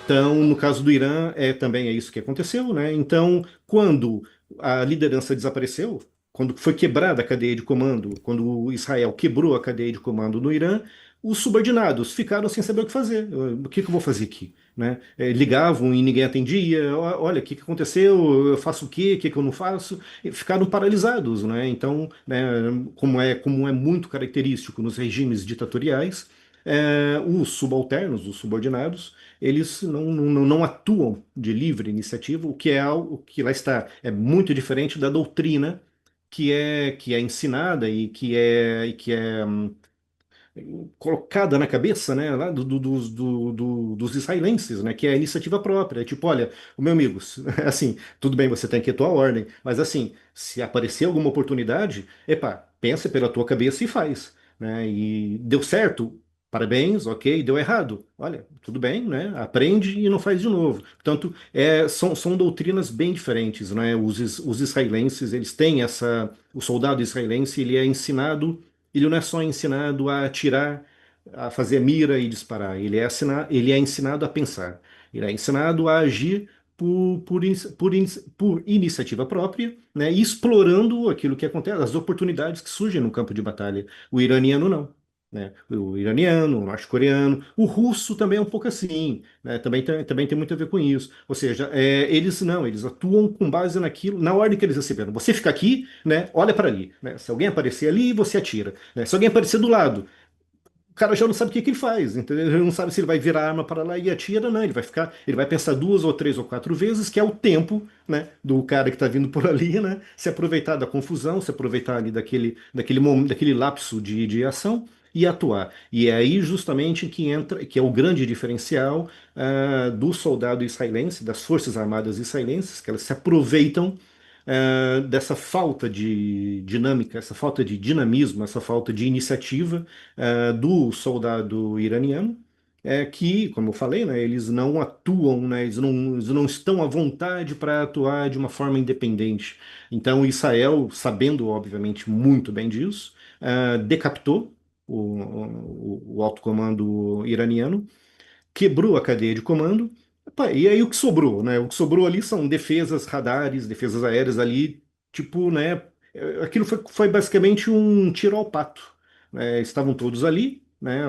Então, no caso do Irã, também é isso que aconteceu, né? Então, quando a liderança desapareceu, quando foi quebrada a cadeia de comando, quando Israel quebrou a cadeia de comando no Irã, os subordinados ficaram sem saber o que fazer. O que que eu vou fazer aqui? Né? Ligavam e ninguém atendia. Olha, o que que aconteceu? Eu faço o quê? O que que eu não faço? E ficaram paralisados, né? Então, né, como é muito característico nos regimes ditatoriais, os subalternos, os subordinados, eles não atuam de livre iniciativa, o que é algo que lá está, é muito diferente da doutrina que é ensinada e que é colocada na cabeça, né, lá dos israelenses, né, que é a iniciativa própria. É tipo, olha, o meu amigo, assim, tudo bem, você tem que atuar a ordem, mas assim, se aparecer alguma oportunidade, epa, pensa pela tua cabeça e faz, né? E deu certo, parabéns, ok, deu errado, olha, tudo bem, né? Aprende e não faz de novo. Portanto, são doutrinas bem diferentes, né? Os israelenses, eles têm o soldado israelense, ele é ensinado, ele não é só ensinado a atirar, a fazer mira e disparar. Ele é ensinado a pensar. Ele é ensinado a agir por iniciativa própria, né, e explorando aquilo que acontece, as oportunidades que surgem no campo de batalha. O iraniano não. Né? O iraniano, o norte-coreano, o russo também é um pouco assim, né? Também tem muito a ver com isso. Ou seja, eles não, eles atuam com base naquilo, na ordem que eles receberam. Você fica aqui, né? Olha para ali, né? Se alguém aparecer ali, você atira, né? Se alguém aparecer do lado, o cara já não sabe o que que ele faz, entendeu? Ele não sabe se ele vai virar a arma para lá e atira, não. Ele vai pensar duas ou três ou quatro vezes, que é o tempo, né, do cara que está vindo por ali, né? Se aproveitar da confusão, se aproveitar ali daquele momento, daquele lapso de ação e atuar. E é aí justamente que entra, que é o grande diferencial do soldado israelense, das forças armadas israelenses, que elas se aproveitam dessa falta de dinâmica, essa falta de dinamismo, essa falta de iniciativa do soldado iraniano, que, como eu falei, né, eles não atuam, né, eles não estão à vontade para atuar de uma forma independente. Então, Israel, sabendo, obviamente, muito bem disso, decapitou o alto comando iraniano, quebrou a cadeia de comando. Epá, e aí o que sobrou, né? O que sobrou ali são defesas radares, defesas aéreas ali, tipo, né? Aquilo foi basicamente um tiro ao pato, né? Estavam todos ali, né?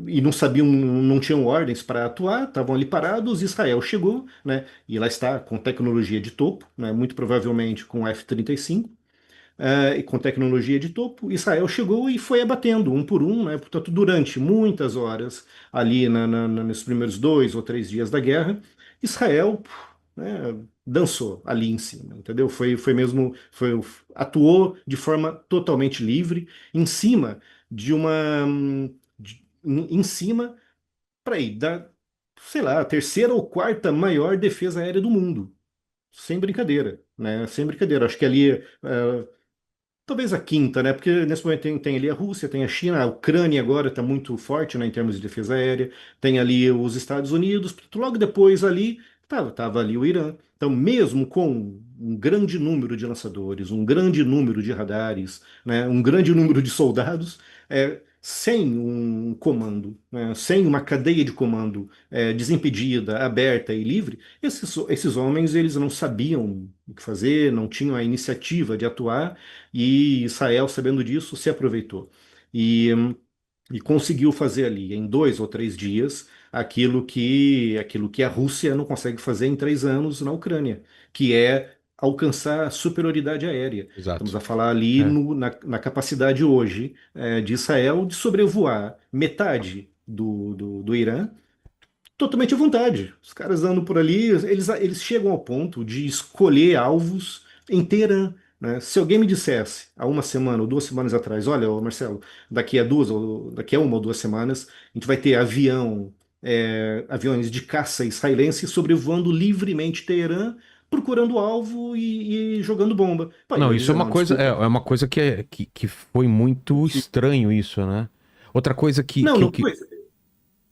E não sabiam, não tinham ordens para atuar, estavam ali parados. Israel chegou, né? E lá está com tecnologia de topo, né? Muito provavelmente com F-35, e com tecnologia de topo, Israel chegou e foi abatendo um por um, né? Portanto, durante muitas horas, ali nos primeiros 2 ou 3 dias da guerra, Israel, né, dançou ali em cima, entendeu? Foi mesmo, atuou de forma totalmente livre, em cima de uma, em cima, para ir da, sei lá, a terceira ou quarta maior defesa aérea do mundo. Sem brincadeira, né? Sem brincadeira. Acho que ali talvez a quinta, né? Porque nesse momento tem ali a Rússia, tem a China, a Ucrânia agora está muito forte, né, em termos de defesa aérea, tem ali os Estados Unidos, logo depois ali tava ali o Irã. Então, mesmo com um grande número de lançadores, um grande número de radares, né, um grande número de soldados, sem um comando, né, sem uma cadeia de comando desimpedida, aberta e livre, esses homens eles não sabiam o que fazer, não tinham a iniciativa de atuar, e Israel, sabendo disso, se aproveitou e, e conseguiu fazer ali, em 2 ou 3 dias, aquilo que a Rússia não consegue fazer em 3 anos na Ucrânia, que é alcançar a superioridade aérea. Estamos Exato. a falar ali É. na capacidade hoje de Israel de sobrevoar metade do Irã totalmente à vontade. Os caras andam por ali, eles chegam ao ponto de escolher alvos em Teherã, né? Se alguém me dissesse há uma semana ou 2 semanas atrás, olha, ô Marcelo, daqui a 1 ou 2 semanas, a gente vai ter aviões de caça israelense sobrevoando livremente Teherã, procurando alvo e jogando bomba. Pô, eu Não, ia isso é dizer, uma não, coisa, desculpa. é uma coisa que foi muito Sim. estranho isso, né? Outra coisa que, Não, que eu não que. foi.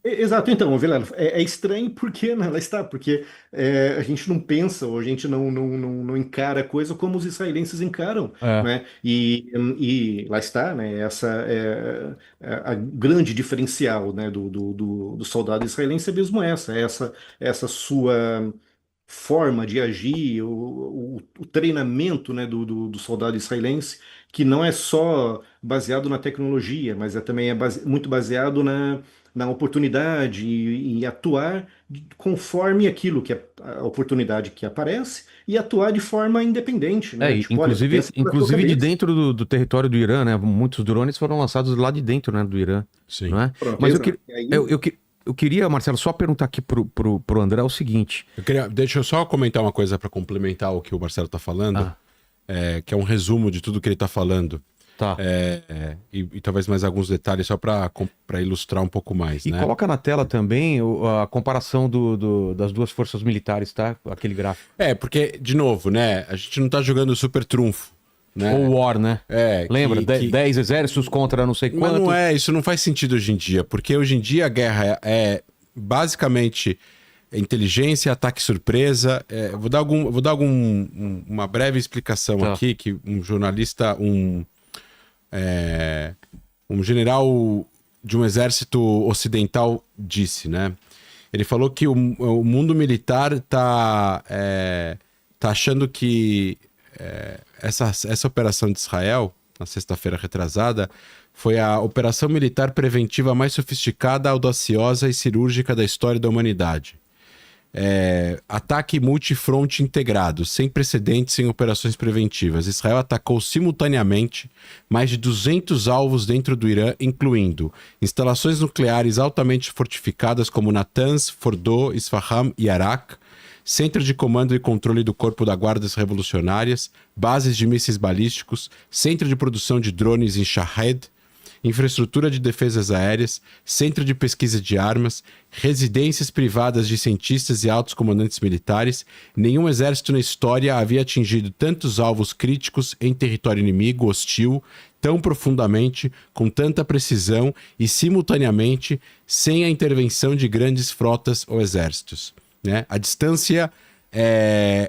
Exato, então, Vilela, é estranho porque, né, lá está, porque a gente não pensa ou a gente não encara a coisa como os israelenses encaram, É. né? E lá está, né? Essa é a grande diferencial, né, do soldado israelense é mesmo essa sua forma de agir, o treinamento, né, do soldado israelense, que não é só baseado na tecnologia, mas também muito baseado na oportunidade e atuar conforme aquilo que a oportunidade que aparece e atuar de forma independente, né? Tipo, olha, Inclusive, pensa pela tua de cabeça. dentro do território do Irã, né? Muitos drones foram lançados lá de dentro, né, do Irã, não Sim. é? Pronto, Mas exato. E aí, eu queria, Marcelo, só perguntar aqui pro André o seguinte. Deixa eu só comentar uma coisa para complementar o que o Marcelo está falando, Ah, que é um resumo de tudo que ele está falando. tá. E talvez mais alguns detalhes só para ilustrar um pouco mais, E né? coloca na tela também a comparação das duas forças militares, tá? Aquele gráfico. Porque, de novo, né? A gente não tá jogando super trunfo, Ou né? War, né? É, Lembra? 10 exércitos contra não sei Mas não quantos. é, isso não faz sentido hoje em dia, porque hoje em dia a guerra é basicamente inteligência, ataque surpresa. Uma breve explicação Tá. aqui que um jornalista, um general de um exército ocidental disse, né? Ele falou que o mundo militar tá achando que essa operação de Israel, na sexta-feira retrasada, foi a operação militar preventiva mais sofisticada, audaciosa e cirúrgica da história da humanidade. Ataque multifronte integrado, sem precedentes em operações preventivas. Israel atacou simultaneamente mais de 200 alvos dentro do Irã, incluindo instalações nucleares altamente fortificadas como Natanz, Fordo, Isfahan e Arak, centro de comando e controle do Corpo da Guardas Revolucionárias, bases de mísseis balísticos, centro de produção de drones em Shahed, infraestrutura de defesas aéreas, centro de pesquisa de armas, residências privadas de cientistas e altos comandantes militares. Nenhum exército na história havia atingido tantos alvos críticos em território inimigo hostil tão profundamente, com tanta precisão e simultaneamente sem a intervenção de grandes frotas ou exércitos, né? A distância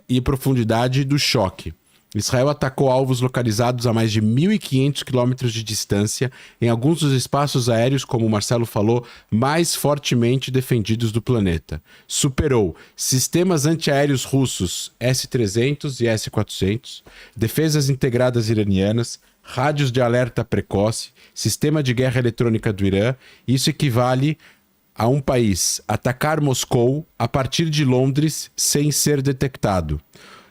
e profundidade do choque. Israel atacou alvos localizados a mais de 1.500 quilômetros de distância, em alguns dos espaços aéreos, como o Marcelo falou, mais fortemente defendidos do planeta. Superou sistemas antiaéreos russos S-300 e S-400, defesas integradas iranianas, rádios de alerta precoce, sistema de guerra eletrônica do Irã. Isso equivale a um país atacar Moscou a partir de Londres sem ser detectado.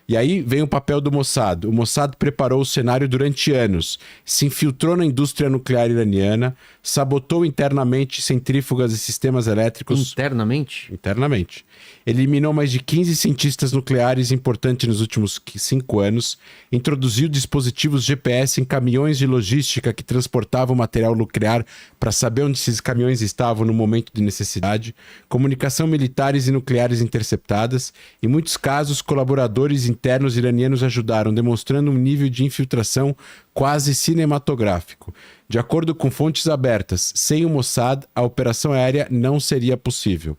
E aí vem o papel do Mossad. O Mossad preparou o cenário durante anos, se infiltrou na indústria nuclear iraniana, sabotou internamente centrífugas e sistemas elétricos. Internamente? Internamente. Eliminou mais de 15 cientistas nucleares importantes nos últimos 5 anos, introduziu dispositivos GPS em caminhões de logística que transportavam material nuclear para saber onde esses caminhões estavam no momento de necessidade, comunicação militares e nucleares interceptadas. Em muitos casos, colaboradores internos iranianos ajudaram, demonstrando um nível de infiltração quase cinematográfico. De acordo com fontes abertas, sem o Mossad, a operação aérea não seria possível.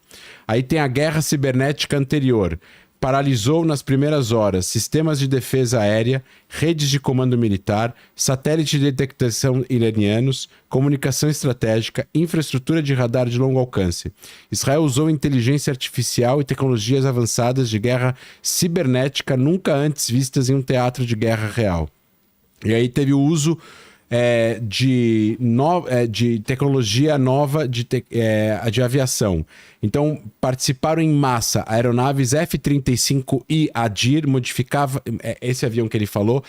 Aí tem a guerra cibernética anterior. Paralisou nas primeiras horas sistemas de defesa aérea, redes de comando militar, satélites de detectação iranianos, comunicação estratégica, infraestrutura de radar de longo alcance. Israel usou inteligência artificial e tecnologias avançadas de guerra cibernética nunca antes vistas em um teatro de guerra real. E aí teve o uso de tecnologia nova de aviação. Então, participaram em massa aeronaves F-35I Adir, modificava esse avião que ele falou.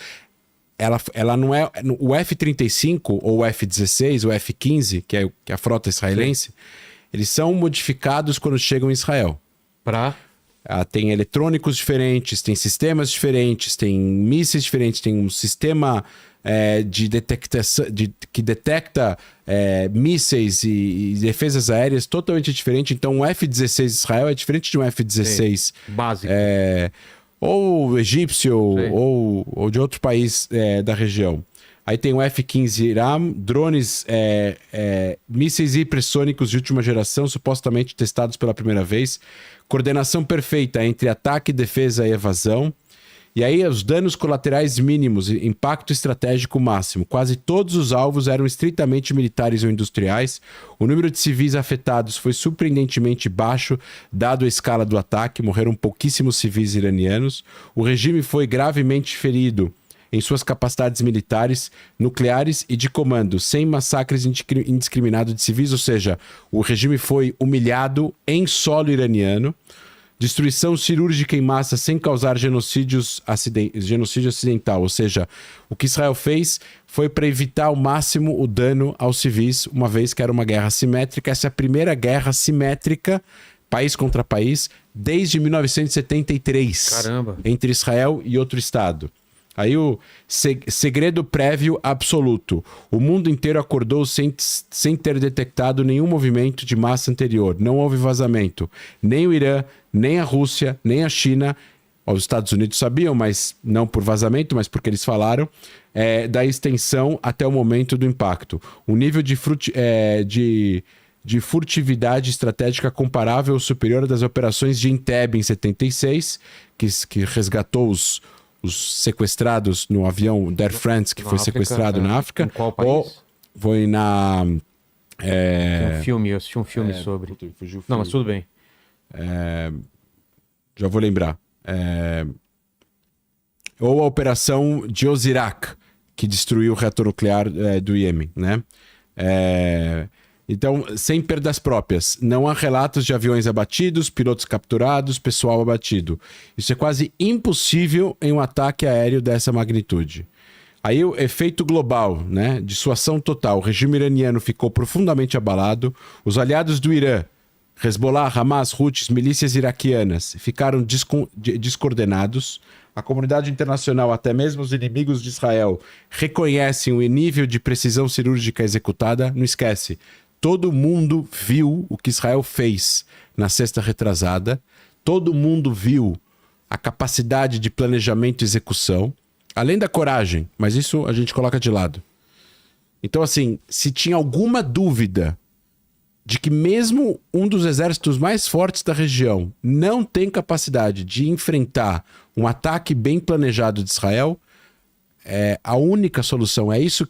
Ela não é o F-35 ou o F-16 ou o F-15, que é a frota israelense. Sim. Eles são modificados quando chegam em Israel. Tem eletrônicos diferentes, tem sistemas diferentes, tem mísseis diferentes, tem um sistema de detectação que detecta mísseis e defesas aéreas totalmente diferente. Então, o F-16 de Israel é diferente de um F-16 básico. Ou egípcio ou de outro país da região. Aí tem o F-15 Ram, drones, mísseis hipersônicos de última geração, supostamente testados pela primeira vez. Coordenação perfeita entre ataque, defesa e evasão. E aí os danos colaterais mínimos e impacto estratégico máximo. Quase todos os alvos eram estritamente militares ou industriais. O número de civis afetados foi surpreendentemente baixo, dado a escala do ataque. Morreram pouquíssimos civis iranianos. O regime foi gravemente ferido em suas capacidades militares, nucleares e de comando, sem massacres indiscriminados de civis. Ou seja, o regime foi humilhado em solo iraniano. Destruição cirúrgica em massa sem causar genocídio acidental. Ou seja, o que Israel fez foi para evitar ao máximo o dano aos civis, uma vez que era uma guerra assimétrica. Essa é a primeira guerra assimétrica, país contra país, desde 1973. Caramba. Entre Israel e outro estado. Aí o segredo prévio absoluto. O mundo inteiro acordou sem ter detectado nenhum movimento de massa anterior. Não houve vazamento. Nem o Irã, nem a Rússia, nem a China. Os Estados Unidos sabiam, mas não por vazamento, mas porque eles falaram, da extensão até o momento do impacto. Um nível de furtividade estratégica comparável ou superior das operações de Entebbe em 76, que resgatou os sequestrados no avião da Air France, que foi sequestrado na África. Em qual país? Ou foi na... Tem um filme, eu assisti um filme sobre. Não, mas tudo bem. Já vou lembrar. Ou a operação de Osirak, que destruiu o reator nuclear do Iêmen, né? Então, sem perdas próprias, não há relatos de aviões abatidos, pilotos capturados, pessoal abatido. Isso é quase impossível em um ataque aéreo dessa magnitude. Aí o efeito global, né? Dissuasão total. O regime iraniano ficou profundamente abalado. Os aliados do Irã, Hezbollah, Hamas, Houthis, milícias iraquianas, ficaram descoordenados. A comunidade internacional, até mesmo os inimigos de Israel, reconhecem o nível de precisão cirúrgica executada. Não esquece. Todo mundo viu o que Israel fez na sexta retrasada. Todo mundo viu a capacidade de planejamento e execução. Além da coragem, mas isso a gente coloca de lado. Então, assim, se tinha alguma dúvida de que mesmo um dos exércitos mais fortes da região não tem capacidade de enfrentar um ataque bem planejado de Israel, a única solução. Essa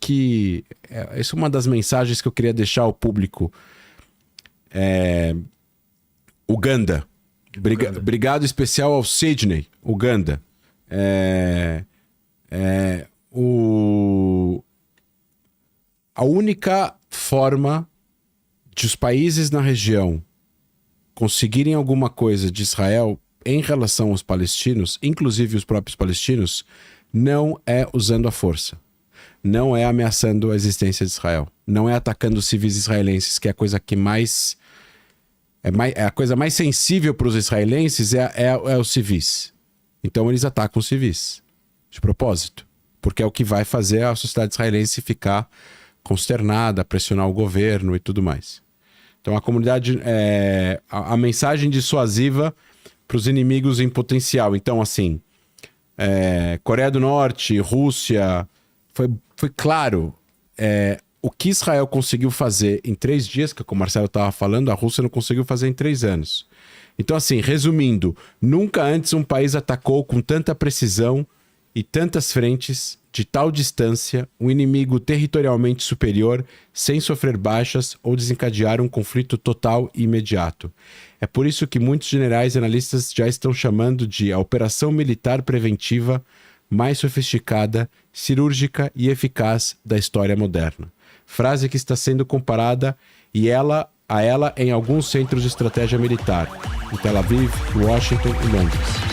é uma das mensagens que eu queria deixar ao público. Uganda. Brigado especial ao Sydney, Uganda. A única forma de os países na região conseguirem alguma coisa de Israel em relação aos palestinos, inclusive os próprios palestinos, não é usando a força. Não é ameaçando a existência de Israel. Não é atacando os civis israelenses, que é a coisa que mais... a coisa mais sensível para os israelenses é os civis. Então eles atacam os civis. De propósito. Porque é o que vai fazer a sociedade israelense ficar consternada, pressionar o governo e tudo mais. Então a comunidade... a mensagem dissuasiva para os inimigos em potencial. Então, assim... Coreia do Norte, Rússia, foi claro, o que Israel conseguiu fazer em 3 dias, que o Marcelo estava falando, a Rússia não conseguiu fazer em 3 anos. Então, assim, resumindo, nunca antes um país atacou com tanta precisão e tantas frentes, de tal distância, um inimigo territorialmente superior, sem sofrer baixas ou desencadear um conflito total e imediato. É por isso que muitos generais e analistas já estão chamando de a operação militar preventiva mais sofisticada, cirúrgica e eficaz da história moderna. Frase que está sendo comparada a ela em alguns centros de estratégia militar, em Tel Aviv, Washington e Londres.